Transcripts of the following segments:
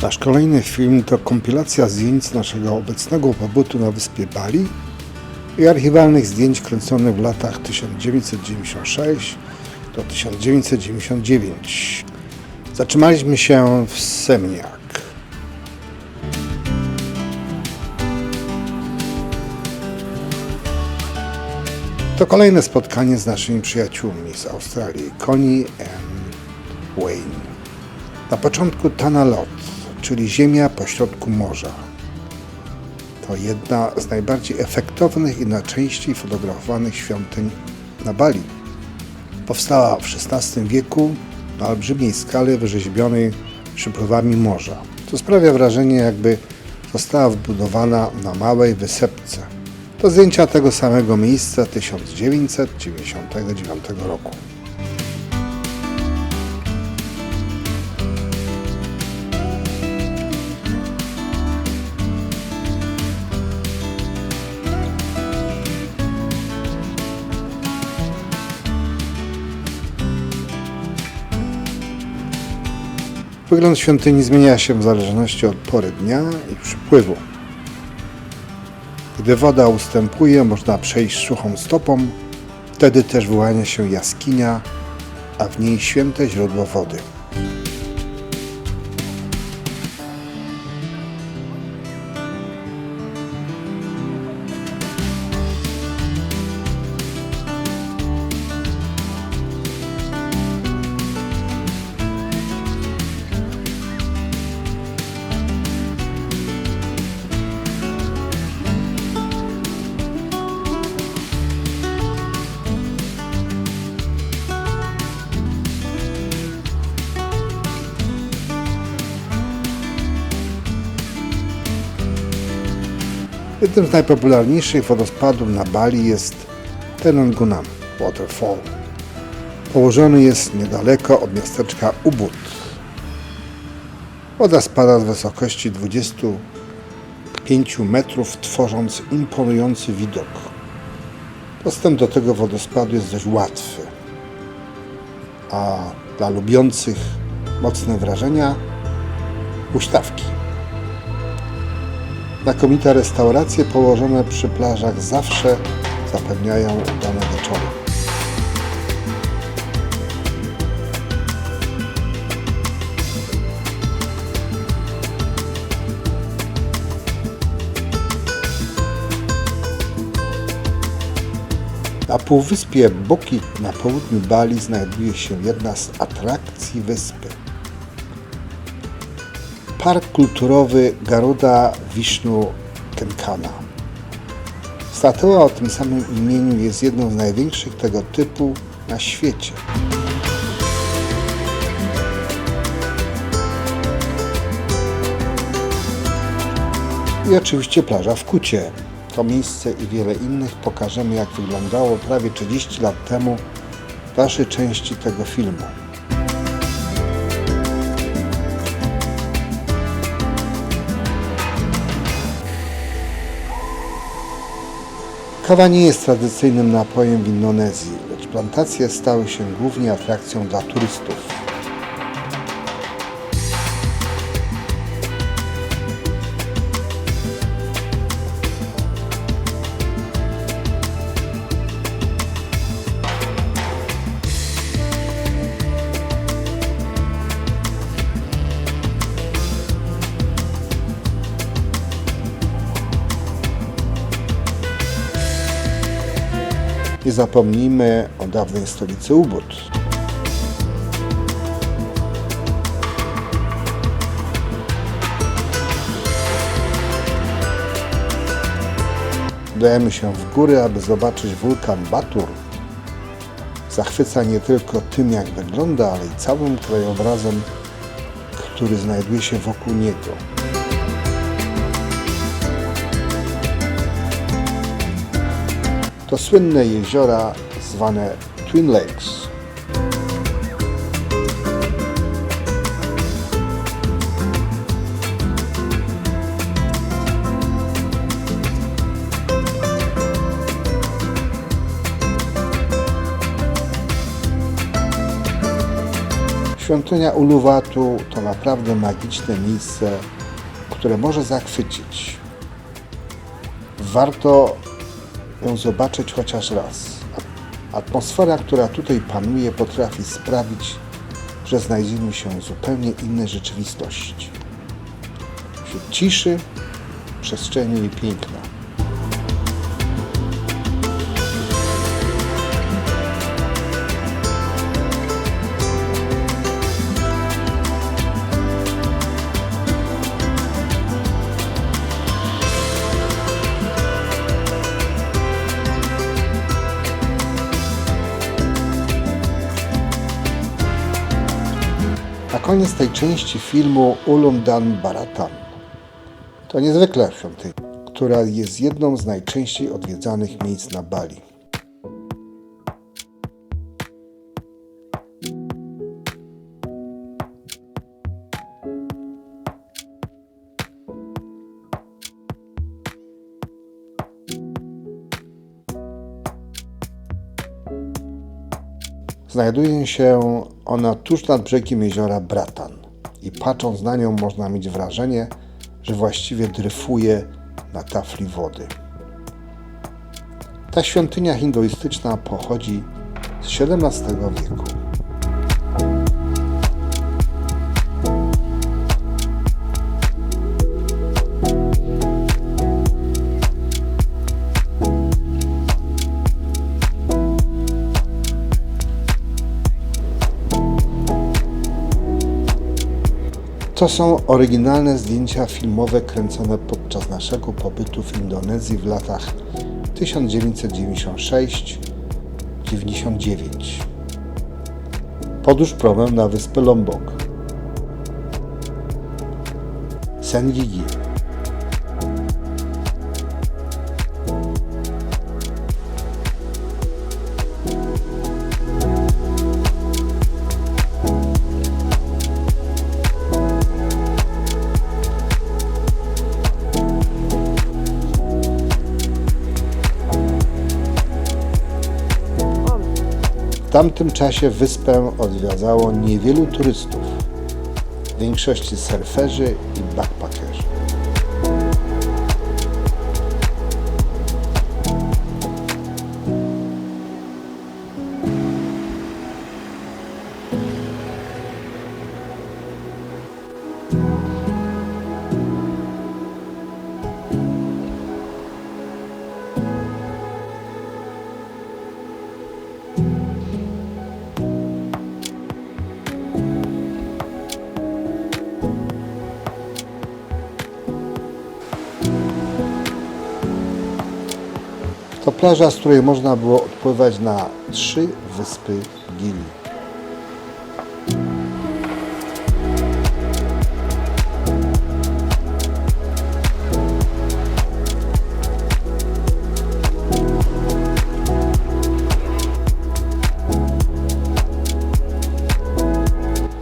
Nasz kolejny film to kompilacja zdjęć z naszego obecnego pobytu na wyspie Bali i archiwalnych zdjęć kręconych w latach 1996 do 1999. Zatrzymaliśmy się w Seminyak. To kolejne spotkanie z naszymi przyjaciółmi z Australii, Connie i Wayne. Na początku Tanah-Lot, czyli ziemia pośrodku morza. To jedna z najbardziej efektownych i najczęściej fotografowanych świątyń na Bali. Powstała w XVI wieku na olbrzymiej skali wyrzeźbionej przypływami morza, co sprawia wrażenie, jakby została wbudowana na małej wysepce. To zdjęcia tego samego miejsca 1999 roku. Wygląd świątyni zmienia się w zależności od pory dnia i przypływu. Gdy woda ustępuje, można przejść suchą stopą, wtedy też wyłania się jaskinia, a w niej święte źródło wody. Jednym z najpopularniejszych wodospadów na Bali jest Tenangunam Waterfall. Położony jest niedaleko od miasteczka Ubud. Woda spada z wysokości 25 metrów, tworząc imponujący widok. Dostęp do tego wodospadu jest dość łatwy, a dla lubiących mocne wrażenia huśtawki. Znakomite restauracje położone przy plażach zawsze zapewniają udane wieczory. Na półwyspie Bukit na południu Bali znajduje się jedna z atrakcji wyspy. Park kulturowy Garuda Vishnu Kencana. Statua o tym samym imieniu jest jedną z największych tego typu na świecie. I oczywiście plaża w Kucie. To miejsce i wiele innych pokażemy, jak wyglądało prawie 30 lat temu w dalszej części tego filmu. Kawa nie jest tradycyjnym napojem w Indonezji, lecz plantacje stały się głównie atrakcją dla turystów. Nie zapomnijmy o dawnej stolicy Ubud. Udajemy się w góry, aby zobaczyć wulkan Batur. Zachwyca nie tylko tym, jak wygląda, ale i całym krajobrazem, który znajduje się wokół niego. To słynne jeziora zwane Twin Lakes. Świątynia Uluwatu to naprawdę magiczne miejsce, które może zachwycić. Warto ją zobaczyć chociaż raz. Atmosfera, która tutaj panuje, potrafi sprawić, że znajdziemy się w zupełnie innej rzeczywistości. Wśród ciszy, przestrzeni i piękna. Na koniec tej części filmu Uluwatu Baratan. To niezwykła świątynia, która jest jedną z najczęściej odwiedzanych miejsc na Bali. Znajduje się ona tuż nad brzegiem jeziora Baratan i patrząc na nią można mieć wrażenie, że właściwie dryfuje na tafli wody. Ta świątynia hinduistyczna pochodzi z XVII wieku. To są oryginalne zdjęcia filmowe kręcone podczas naszego pobytu w Indonezji w latach 1996-99. Podróż promem na wyspę Lombok. Senggigi. W tamtym czasie wyspę odwiedzało niewielu turystów, w większości surferzy i backpackerzy. To plaża, z której można było odpływać na 3 wyspy Gili.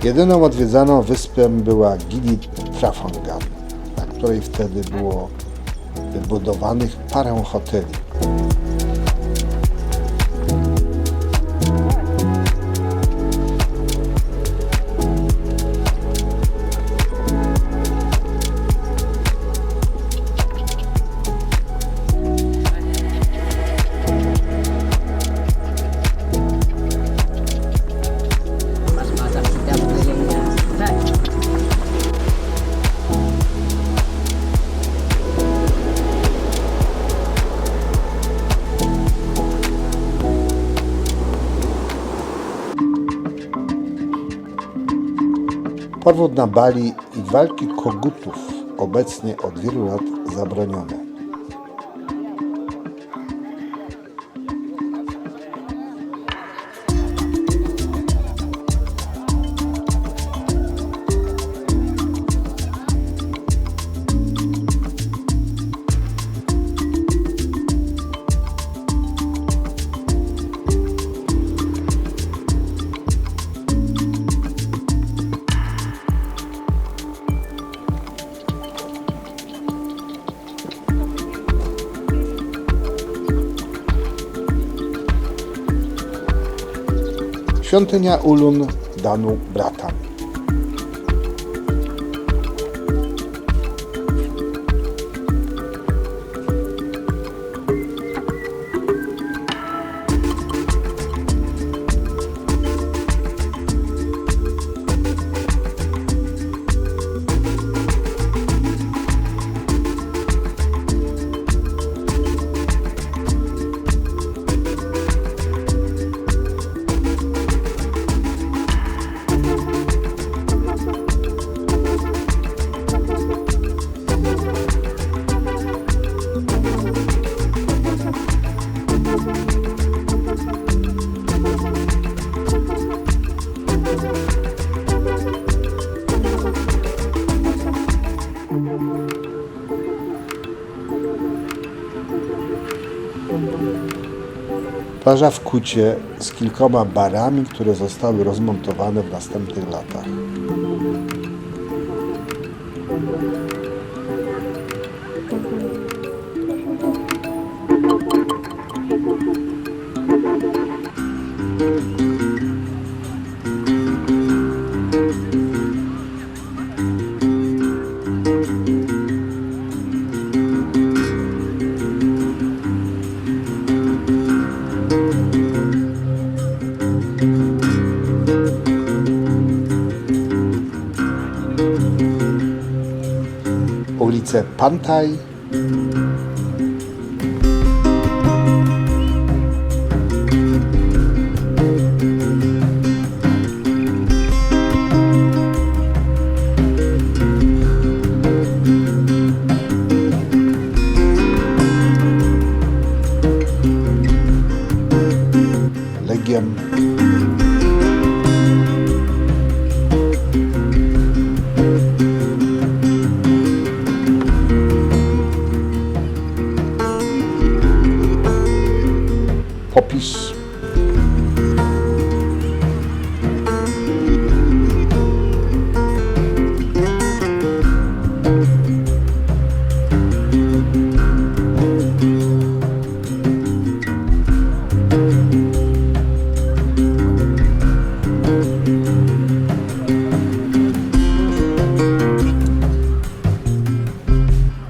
Jedyną odwiedzaną wyspą była Gili Travangan, na której wtedy było wybudowanych parę hoteli. Powrót na Bali i walki kogutów obecnie od wielu lat zabronione. Świątynia Ulun Danu bratami. Plaża w Kucie z kilkoma barami, które zostały rozmontowane w następnych latach. Ulice Pantaj, Legion, Popis,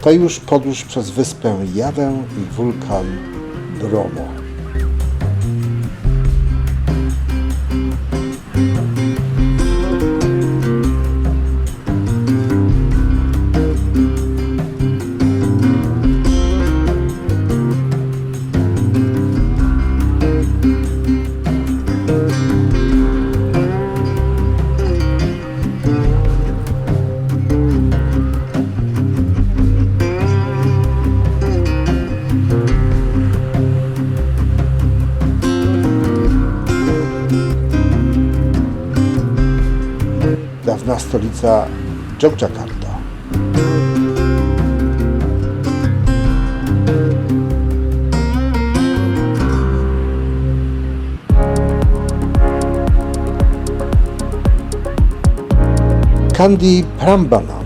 to już podróż przez wyspę Jawę i wulkan Bromo. Dawna stolica Jogjakarta. Candi Prambanan.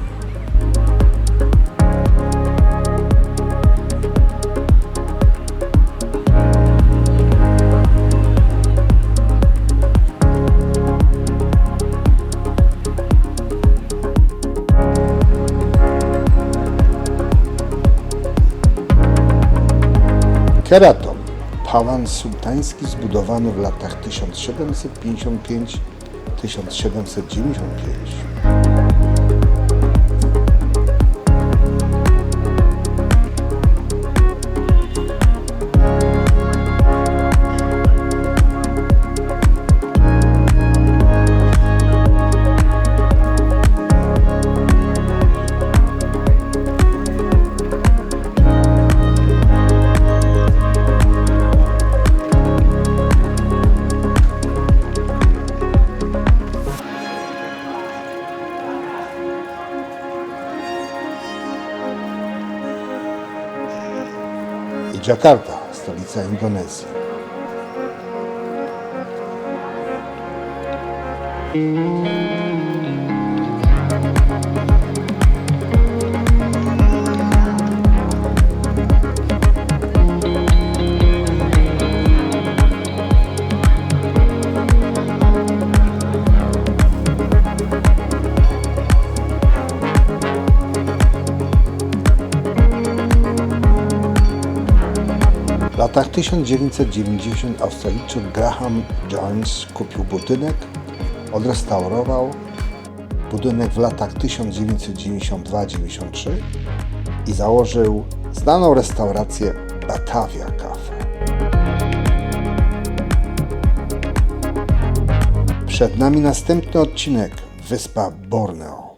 Keraton, pałac sułtański zbudowany w latach 1755-1795. I Jakarta, stolica Indonezji. latach 1990 Australijczyk Graham Jones kupił budynek, odrestaurował budynek w latach 1992-93 i założył znaną restaurację Batavia Cafe. Przed nami następny odcinek, wyspa Borneo.